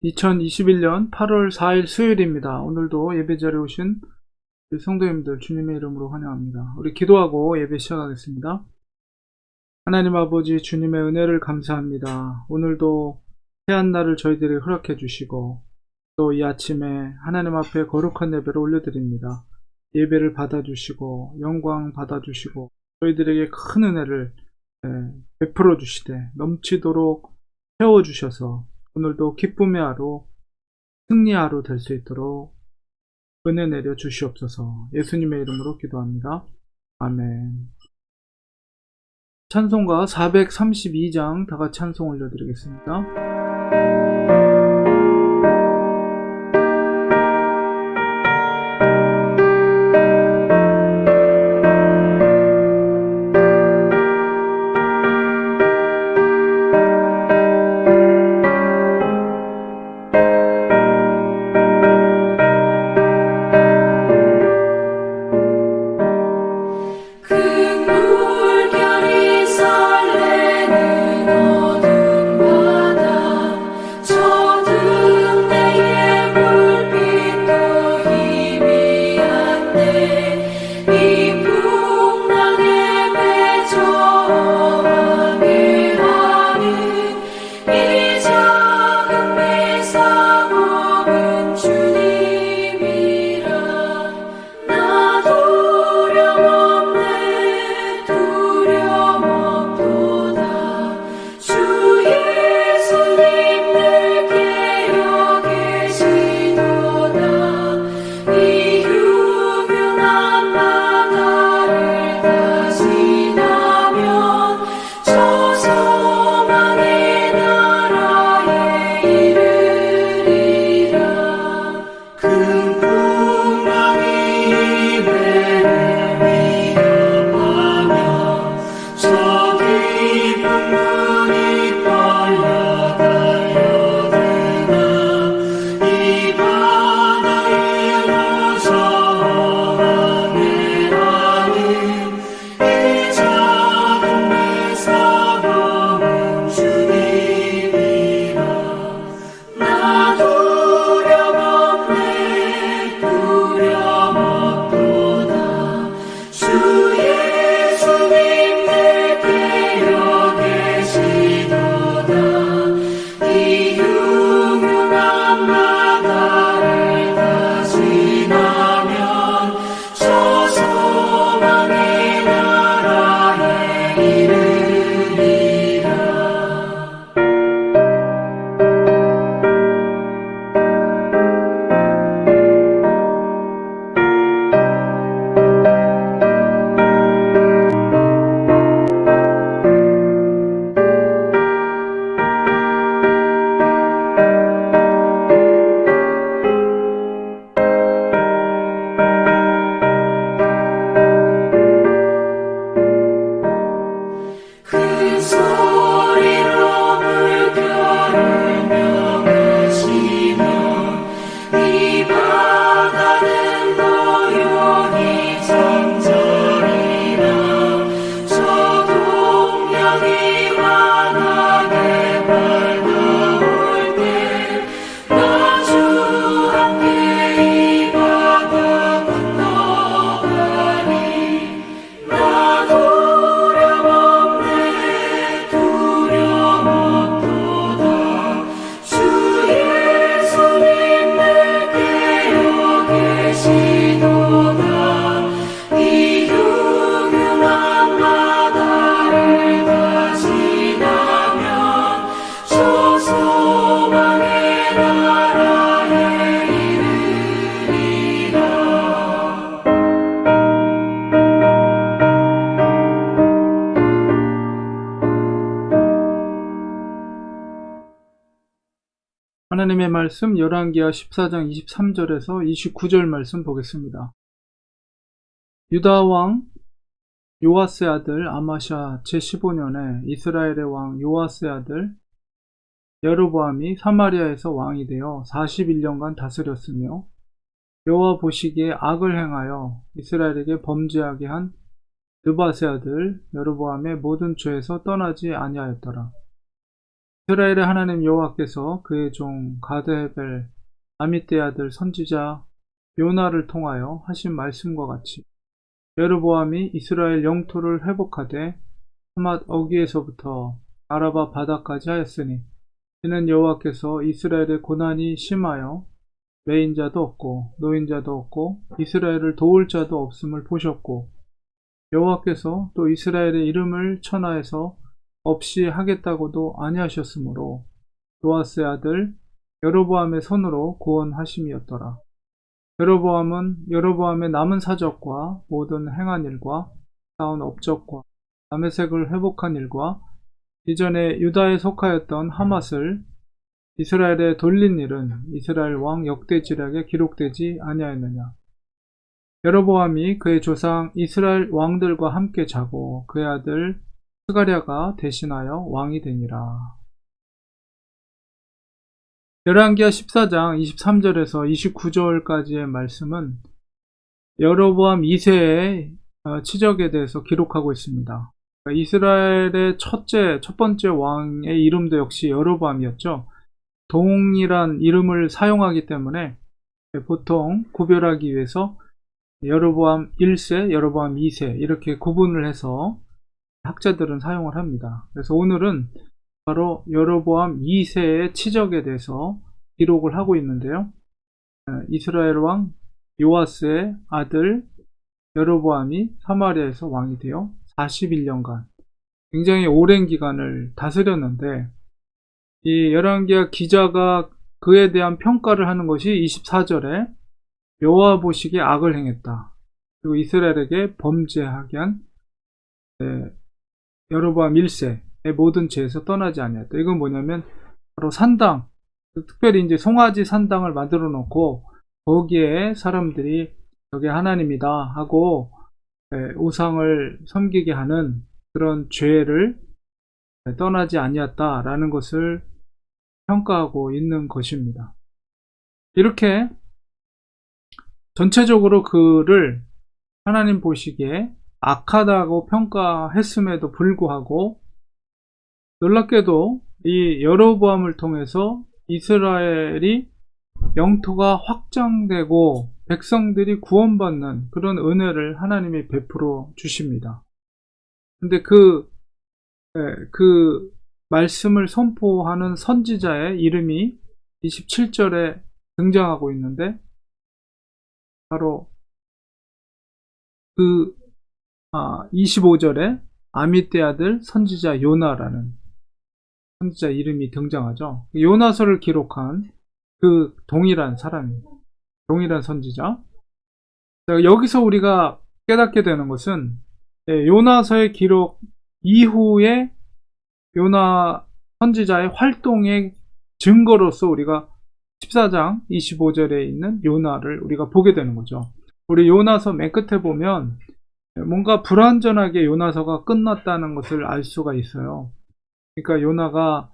2021년 8월 4일 수요일입니다. 오늘도 예배 자리에 오신 우리 성도님들 주님의 이름으로 환영합니다. 우리 기도하고 예배 시작하겠습니다. 하나님 아버지, 주님의 은혜를 감사합니다. 오늘도 새한 날을 저희들에게 허락해 주시고 또 이 아침에 하나님 앞에 거룩한 예배를 올려드립니다. 예배를 받아주시고 영광 받아주시고 저희들에게 큰 은혜를 베풀어 주시되 넘치도록 채워주셔서 오늘도 기쁨의 하루, 승리의 하루 될 수 있도록 은혜 내려 주시옵소서. 예수님의 이름으로 기도합니다. 아멘. 찬송가 432장 다 같이 찬송 올려드리겠습니다. 하나님의 말씀 열왕기하 14장 23절에서 29절 말씀 보겠습니다. 유다 왕 요아스의 아들 아마샤 제15년에 이스라엘의 왕 요아스의 아들 여로보암이 사마리아에서 왕이 되어 41년간 다스렸으며 여호와 보시기에 악을 행하여 이스라엘에게 범죄하게 한 느밧의 아들 여로보암의 모든 죄에서 떠나지 아니하였더라. 이스라엘의 하나님 여호와께서 그의 종 가드헤벨 아미떼 아들 선지자 요나를 통하여 하신 말씀과 같이 여로보암이 이스라엘 영토를 회복하되 하맛 어귀에서부터 아라바 바다까지 하였으니 이는 여호와께서 이스라엘의 고난이 심하여 매인자도 없고 노인자도 없고 이스라엘을 도울 자도 없음을 보셨고 여호와께서 또 이스라엘의 이름을 천하에서 없이 하겠다고도 아니하셨으므로 요아스의 아들 여로보암의 손으로 구원하심이었더라. 여로보암은 여로보암의 남은 사적과 모든 행한 일과 쌓은 업적과 다메섹을 회복한 일과 이전에 유다에 속하였던 하맛을 이스라엘에 돌린 일은 이스라엘 왕 역대지략에 기록되지 아니하였느냐. 여로보암이 그의 조상 이스라엘 왕들과 함께 자고 그의 아들 스가랴가 대신하여 왕이 되니라. 열왕기하 14장 23절에서 29절까지의 말씀은 여로보암 2세의 치적에 대해서 기록하고 있습니다. 이스라엘의 첫 번째 왕의 이름도 역시 여로보암이었죠. 동일한 이름을 사용하기 때문에 보통 구별하기 위해서 여로보암 1세, 여로보암 2세 이렇게 구분을 해서 학자들은 사용을 합니다. 그래서 오늘은 바로 여로보암 2세의 치적에 대해서 기록을 하고 있는데요. 이스라엘 왕 요아스의 아들 여로보암이 사마리아에서 왕이 되어 41년간 굉장히 오랜 기간을 다스렸는데 이 열왕기하 기자가 그에 대한 평가를 하는 것이 24절에 여호와 보시기에 악을 행했다. 그리고 이스라엘에게 범죄하게 한 여로보암 1세의 모든 죄에서 떠나지 아니했다. 이건 뭐냐면 바로 산당, 특별히 이제 송아지 산당을 만들어 놓고 거기에 사람들이 저게 하나님이다 하고 우상을 섬기게 하는 그런 죄를 떠나지 아니었다라는 것을 평가하고 있는 것입니다. 이렇게 전체적으로 그를 하나님 보시기에 악하다고 평가했음에도 불구하고 놀랍게도 이 여로보암을 통해서 이스라엘이 영토가 확장되고 백성들이 구원받는 그런 은혜를 하나님이 베풀어 주십니다. 근데 그 말씀을 선포하는 선지자의 이름이 27절에 등장하고 있는데 바로 25절에 아미떼 아들 선지자 요나라는 선지자 이름이 등장하죠. 요나서를 기록한 그 동일한 사람입니다. 동일한 선지자. 여기서 우리가 깨닫게 되는 것은 요나서의 기록 이후에 요나 선지자의 활동의 증거로서 우리가 14장 25절에 있는 요나를 우리가 보게 되는 거죠. 우리 요나서 맨 끝에 보면 뭔가 불완전하게 요나서가 끝났다는 것을 알 수가 있어요. 그러니까 요나가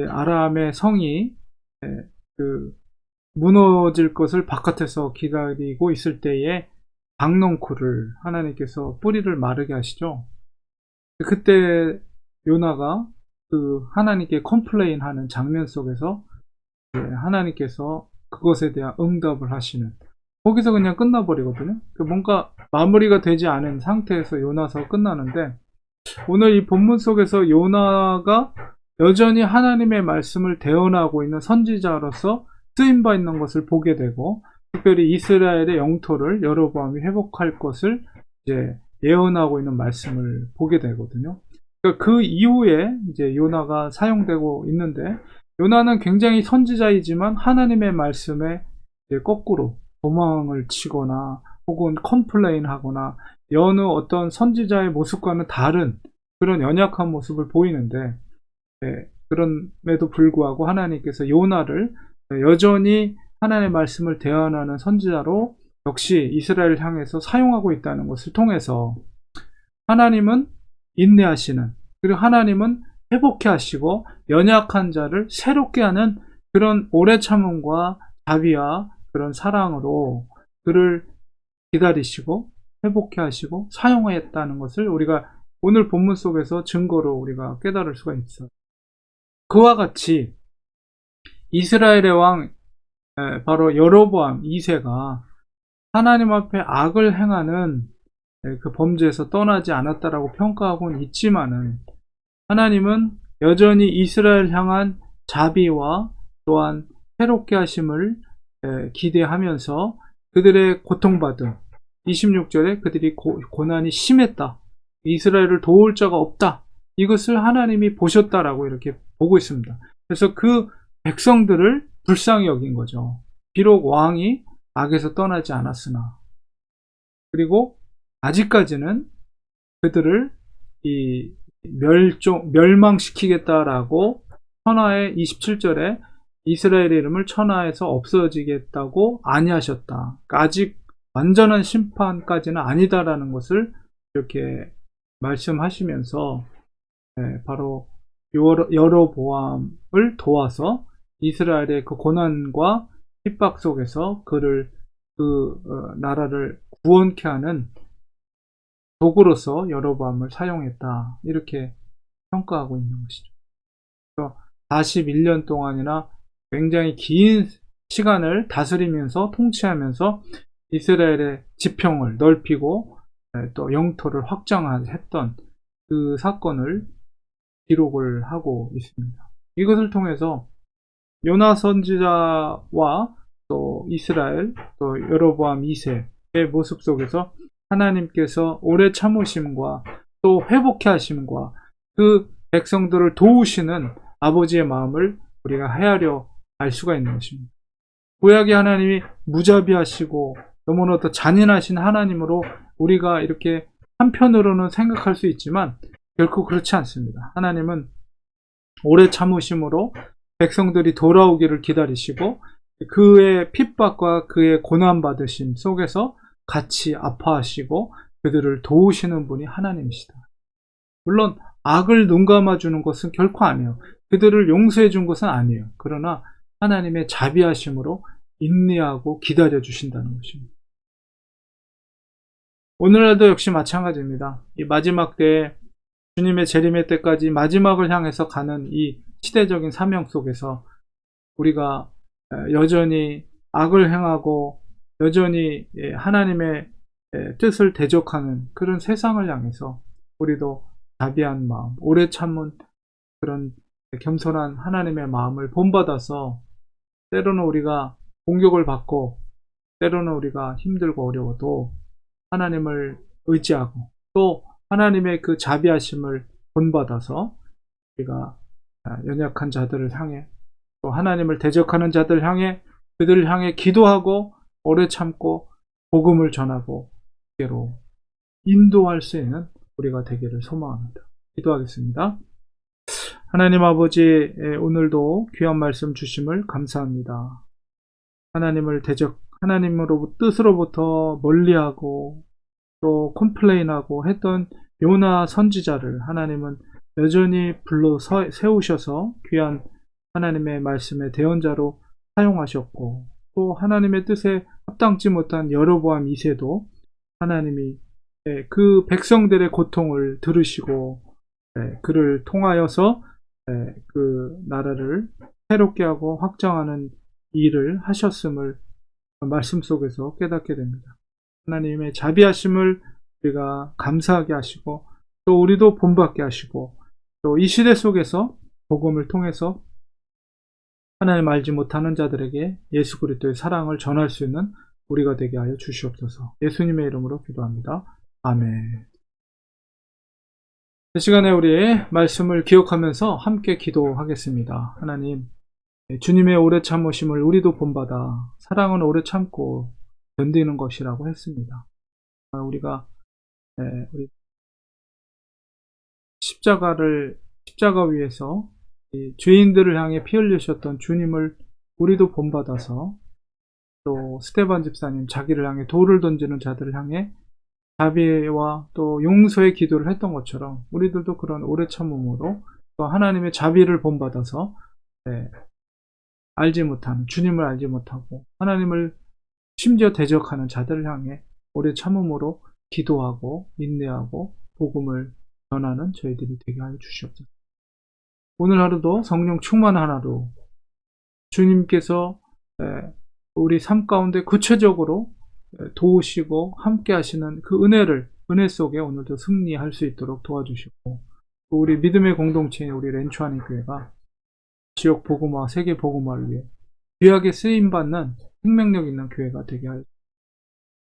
아람의 성이 무너질 것을 바깥에서 기다리고 있을 때에 박넝쿨을 하나님께서 뿌리를 마르게 하시죠. 그때 요나가 그 하나님께 컴플레인하는 장면 속에서 하나님께서 그것에 대한 응답을 하시는, 거기서 그냥 끝나버리거든요. 뭔가 마무리가 되지 않은 상태에서 요나서 끝나는데, 오늘 이 본문 속에서 요나가 여전히 하나님의 말씀을 대언하고 있는 선지자로서 쓰임바 있는 것을 보게 되고, 특별히 이스라엘의 영토를 여로보암이 회복할 것을 이제 예언하고 있는 말씀을 보게 되거든요. 그러니까 그 이후에 이제 요나가 사용되고 있는데, 요나는 굉장히 선지자이지만 하나님의 말씀에 이제 거꾸로 도망을 치거나 혹은 컴플레인 하거나 여느 어떤 선지자의 모습과는 다른 그런 연약한 모습을 보이는데, 그럼에도 불구하고 하나님께서 요나를 여전히 하나님의 말씀을 대언하는 선지자로 역시 이스라엘을 향해서 사용하고 있다는 것을 통해서 하나님은 인내하시는, 그리고 하나님은 회복해 하시고 연약한 자를 새롭게 하는 그런 오래 참음과 자비와 그런 사랑으로 그를 기다리시고 회복해 하시고 사용했다는 것을 우리가 오늘 본문 속에서 증거로 우리가 깨달을 수가 있어요. 그와 같이 이스라엘의 왕 바로 여로보암 2세가 하나님 앞에 악을 행하는 그 범죄에서 떠나지 않았다라고 평가하고는 있지만은, 하나님은 여전히 이스라엘 향한 자비와 또한 새롭게 하심을 기대하면서 그들의 고통받음, 26절에 그들이 고난이 심했다, 이스라엘을 도울 자가 없다, 이것을 하나님이 보셨다라고 이렇게 보고 있습니다. 그래서 그 백성들을 불쌍히 여긴 거죠. 비록 왕이 악에서 떠나지 않았으나, 그리고 아직까지는 그들을 멸망시키겠다라고 천하의 27절에 이스라엘의 이름을 천하에서 없어지겠다고 아니하셨다. 그러니까 아직 완전한 심판까지는 아니다라는 것을 이렇게 말씀하시면서 바로 여로보암을 도와서 이스라엘의 그 고난과 핍박 속에서 나라를 구원케 하는 도구로서 여로보암을 사용했다, 이렇게 평가하고 있는 것이죠. 그래서 41년 동안이나 굉장히 긴 시간을 다스리면서 통치하면서 이스라엘의 지평을 넓히고 또 영토를 확장했던 그 사건을 기록을 하고 있습니다. 이것을 통해서 요나 선지자와 또 이스라엘, 또 여로보암 2세의 모습 속에서 하나님께서 오래 참으심과 또 회복케 하심과 그 백성들을 도우시는 아버지의 마음을 우리가 헤아려 알 수가 있는 것입니다. 구약의 하나님이 무자비하시고 너무나도 잔인하신 하나님으로 우리가 이렇게 한편으로는 생각할 수 있지만 결코 그렇지 않습니다. 하나님은 오래 참으심으로 백성들이 돌아오기를 기다리시고 그의 핍박과 그의 고난받으심 속에서 같이 아파하시고 그들을 도우시는 분이 하나님이시다. 물론 악을 눈감아주는 것은 결코 아니에요. 그들을 용서해 준 것은 아니에요. 그러나 하나님의 자비하심으로 인내하고 기다려 주신다는 것입니다. 오늘날도 역시 마찬가지입니다. 이 마지막 때에 주님의 재림의 때까지 마지막을 향해서 가는 이 시대적인 사명 속에서 우리가 여전히 악을 행하고 여전히 하나님의 뜻을 대적하는 그런 세상을 향해서 우리도 자비한 마음, 오래 참은 그런 겸손한 하나님의 마음을 본받아서, 때로는 우리가 공격을 받고 때로는 우리가 힘들고 어려워도 하나님을 의지하고 또 하나님의 그 자비하심을 본받아서 우리가 연약한 자들을 향해, 또 하나님을 대적하는 자들 향해, 그들을 향해 기도하고 오래 참고 복음을 전하고 로 인도할 수 있는 우리가 되기를 소망합니다. 기도하겠습니다. 하나님 아버지, 오늘도 귀한 말씀 주심을 감사합니다. 하나님으로 뜻으로부터 멀리하고 또 컴플레인하고 했던 요나 선지자를 하나님은 여전히 불러 세우셔서 귀한 하나님의 말씀의 대언자로 사용하셨고, 또 하나님의 뜻에 합당치 못한 여로보암 2세도 하나님이 그 백성들의 고통을 들으시고 그를 통하여서 그 나라를 새롭게 하고 확장하는 일을 하셨음을 말씀 속에서 깨닫게 됩니다. 하나님의 자비하심을 우리가 감사하게 하시고 또 우리도 본받게 하시고, 또 이 시대 속에서 복음을 통해서 하나님 알지 못하는 자들에게 예수 그리스도의 사랑을 전할 수 있는 우리가 되게 하여 주시옵소서. 예수님의 이름으로 기도합니다. 아멘. 이 시간에 우리의 말씀을 기억하면서 함께 기도하겠습니다. 하나님, 주님의 오래 참으심을 우리도 본받아 사랑은 오래 참고 견디는 것이라고 했습니다. 우리가 우리 십자가 위에서 죄인들을 향해 피 흘리셨던 주님을 우리도 본받아서, 또 스데반 집사님 자기를 향해 돌을 던지는 자들을 향해 자비와 또 용서의 기도를 했던 것처럼 우리들도 그런 오래 참음으로 또 하나님의 자비를 본받아서 주님을 알지 못하고 하나님을 심지어 대적하는 자들을 향해 오래 참음으로 기도하고 인내하고 복음을 전하는 저희들이 되게 하여 주시옵소서. 오늘 하루도 성령 충만한 하루, 주님께서 우리 삶 가운데 구체적으로 도우시고 함께 하시는 그 은혜 속에 오늘도 승리할 수 있도록 도와주시고, 또 우리 믿음의 공동체인 우리 렌추아니 교회가 지역 복음화, 세계 복음화를 위해 귀하게 쓰임받는 생명력 있는 교회가 되게 하여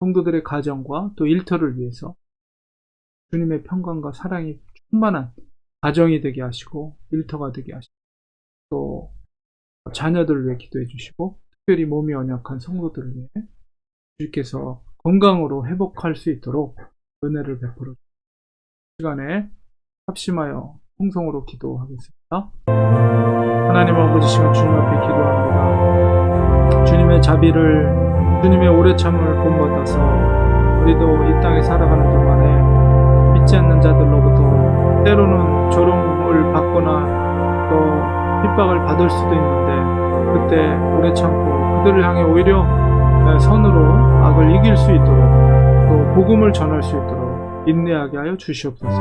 성도들의 가정과 또 일터를 위해서 주님의 평강과 사랑이 충만한 가정이 되게 하시고, 일터가 되게 하시고, 또 자녀들을 위해 기도해 주시고, 특별히 몸이 연약한 성도들을 위해 주께서 건강으로 회복할 수 있도록 은혜를 베풀어 주시고, 시간에 합심하여 통성으로 기도하겠습니다. 하나님 아버지, 시간 주님 앞에 기도합니다. 주님의 자비를, 주님의 오래 참을 본받아서 우리도 이 땅에 살아가는 동안에 믿지 않는 자들로부터 때로는 조롱을 받거나 또 핍박을 받을 수도 있는데, 그때 오래 참고 그들을 향해 오히려 선으로 악을 이길 수 있도록, 또 복음을 전할 수 있도록 인내하게 하여 주시옵소서.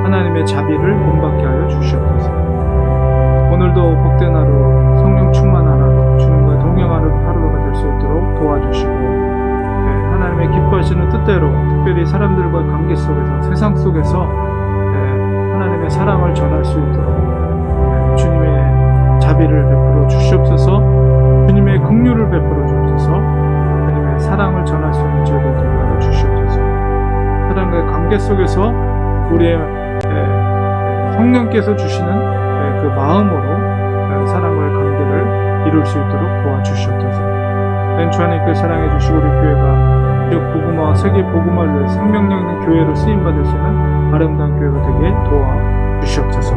하나님의 자비를 본받게 하여 주시옵소서. 오늘도 복된 하루, 성령 충만한 하루, 주님과 동행하는 하루가 될 수 있도록 도와주시고, 하나님의 기뻐하시는 뜻대로 특별히 사람들과의 관계 속에서, 세상 속에서 하나님의 사랑을 전할 수 있도록 주님의 자비를 베풀어 주시옵소서. 주님의 긍휼을 베풀어 주옵소서. 주님의 사랑을 전할 수 있는 저희들 되게 하여 주시옵소서. 사랑과의 관계 속에서 우리의 성령께서 주시는 그 마음으로 사랑과의 관계를 이룰 수 있도록 도와주시옵소서. 렌추아니 교회 사랑해 주시고, 우리 교회가 지역 복음화와 세계 복음화를 위해 생명력 있는 교회로 쓰임받을 수 있는 아름다운 교회가 되게 도와주시옵소서.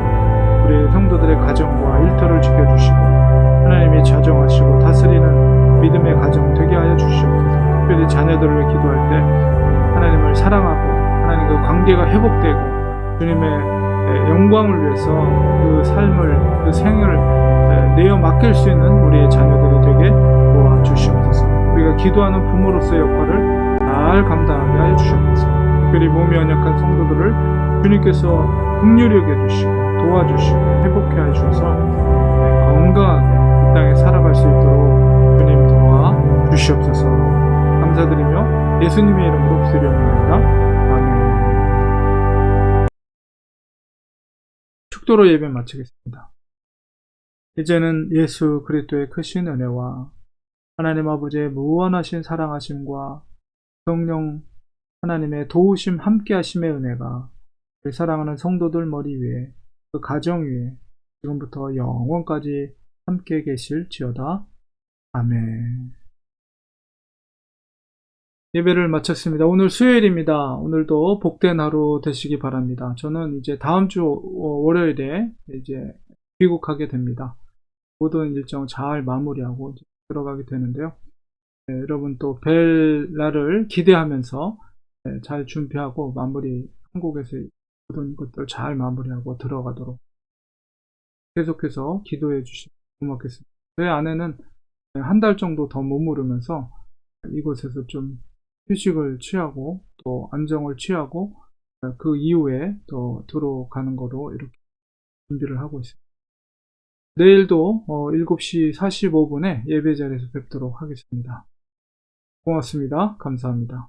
우리 성도들의 가정과 일터를 지켜주시고, 하나님이 자정하시고 다스리는 믿음의 가정 되게 하여 주시옵소서. 특별히 자녀들을 위해 기도할 때 하나님을 사랑하고 하나님과 관계가 회복되고 주님의 영광을 위해서 그 삶을, 그 생을 내어 맡길 수 있는 우리의 자녀들이 되게 도와주시옵소서. 우리가 기도하는 부모로서의 역할을 잘 감당하게 하여 주시옵소서. 특별히 몸이 연약한 성도들을 주님께서 긍휼히 여겨주시고 도와주시고 회복해 하여 주셔서 건강하게 이 땅에 살아갈 수 있도록 주님 도와주시옵소서. 감사드리며 예수님의 이름으로 기도드립니다. 아멘. 축도로 예배 마치겠습니다. 이제는 예수 그리스도의 크신 은혜와 하나님 아버지의 무한하신 사랑하심과 성령 하나님의 도우심 함께하심의 은혜가 우리 사랑하는 성도들 머리 위에, 그 가정 위에 지금부터 영원까지 함께 계실지어다. 아멘. 예배를 마쳤습니다. 오늘 수요일입니다. 오늘도 복된 하루 되시기 바랍니다. 저는 이제 다음 주 월요일에 이제 귀국하게 됩니다. 모든 일정 잘 마무리하고 들어가게 되는데요. 여러분 또 뵐 날을 기대하면서 잘 준비하고 마무리, 한국에서 모든 것들 잘 마무리하고 들어가도록 계속해서 기도해 주시면 고맙겠습니다. 저희 아내는 한 달 정도 더 머무르면서 이곳에서 좀 휴식을 취하고 또 안정을 취하고 그 이후에 또 들어가는 거로 이렇게 준비를 하고 있습니다. 내일도 7시 45분에 예배 자리에서 뵙도록 하겠습니다. 고맙습니다. 감사합니다.